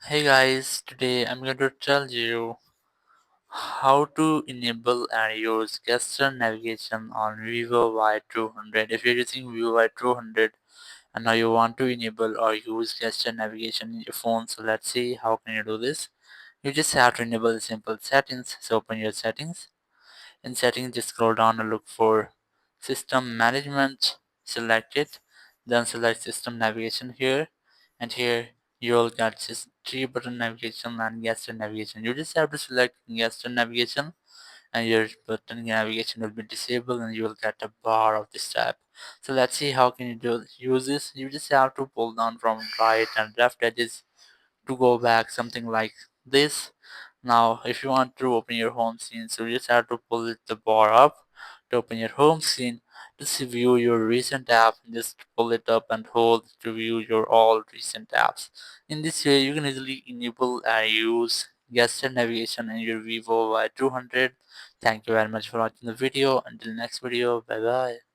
Hey guys, today I'm going to tell you how to enable and use gesture navigation on Vivo Y200. If you're using Vivo Y200 and now you want to enable or use gesture navigation in your phone, so let's see how can you do this. You just have to enable the simple settings. So open your settings. In settings, just scroll down and look for system management, select it, then select system navigation here, and here you'll get just three button navigation and gesture navigation. You just have to select gesture navigation and your button navigation will be disabled and you will get a bar of this type. So let's see how can you use this. You just have to pull down from right and left edges to go back something like this. Now if you want to open your home screen, so you just have to pull the bar up to open your home screen. To view your recent app, just pull it up and hold to view your all recent apps. In this way you can easily enable and use gesture navigation in your Vivo Y200. Thank you very much for watching the video. Until next video, bye bye.